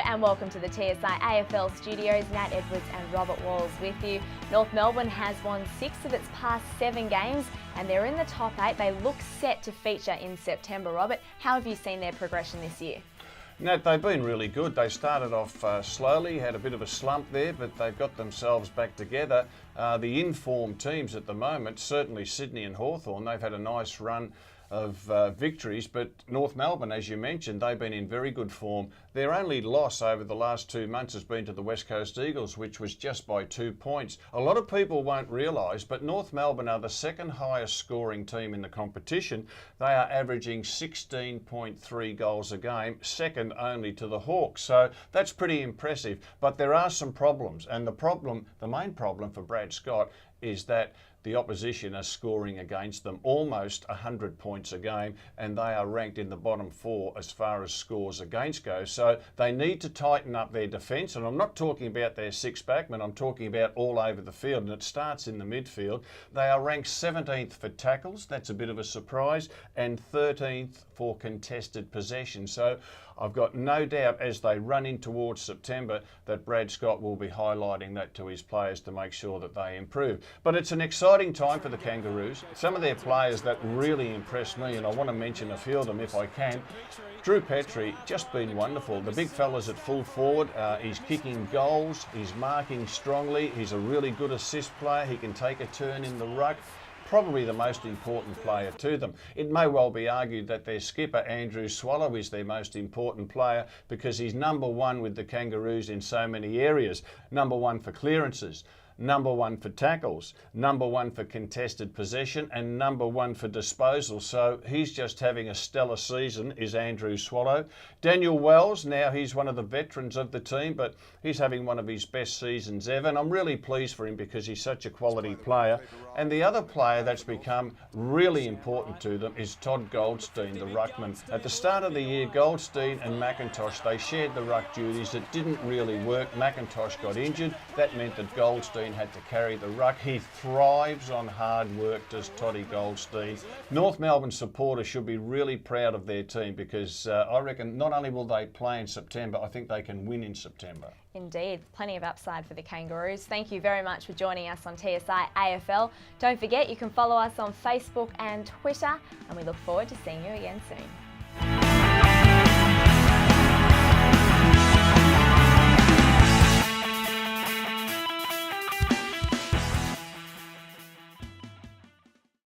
and welcome to the TSI AFL studios. Nat Edwards and Robert Walls with you. North Melbourne has won 6 of its past 7 games and they're in the top 8. They look set to feature in September. Robert, how have you seen their progression this year? Nat, they've been really good. They started off slowly, had a bit of a slump there, but they've got themselves back together. The informed teams at the moment, certainly Sydney and Hawthorn, they've had a nice run of victories, but North Melbourne, as you mentioned, they've been in very good form. Their only loss over the last 2 months has been to the West Coast Eagles, which was just by 2 points. A lot of people won't realise, but North Melbourne are the second highest scoring team in the competition. They are averaging 16.3 goals a game, second only to the Hawks. So that's pretty impressive, but there are some problems, and the main problem for Brad Scott is that the opposition are scoring against them almost 100 points a game, and they are ranked in the bottom 4 as far as scores against go. So they need to tighten up their defence, and I'm not talking about their 6 backmen, I'm talking about all over the field, and it starts in the midfield. They are ranked 17th for tackles, that's a bit of a surprise, and 13th for contested possession. So I've got no doubt as they run in towards September that Brad Scott will be highlighting that to his players to make sure that they improve. But it's an exciting time for the Kangaroos. Some of their players that really impressed me, and I want to mention a few of them if I can. Drew Petrie, just been wonderful. The big fella's at full forward. He's kicking goals, he's marking strongly, he's a really good assist player, he can take a turn in the ruck. Probably the most important player to them. It may well be argued that their skipper, Andrew Swallow, is their most important player because he's number 1 with the Kangaroos in so many areas. Number 1 for clearances, number 1 for tackles, number 1 for contested possession, and number 1 for disposal. So he's just having a stellar season, is Andrew Swallow. Daniel Wells, now he's one of the veterans of the team, but he's having one of his best seasons ever, and I'm really pleased for him because he's such a quality player. And the other player that's become really important to them is Todd Goldstein, the ruckman. At the start of the year, Goldstein and McIntosh, they shared the ruck duties. It didn't really work. McIntosh got injured. That meant that Goldstein had to carry the ruck. He thrives on hard work, does Toddy Goldstein. North Melbourne supporters should be really proud of their team because I reckon not only will they play in September, I think they can win in September. Indeed, plenty of upside for the Kangaroos. Thank you very much for joining us on TSI AFL. Don't forget, you can follow us on Facebook and Twitter, and we look forward to seeing you again soon.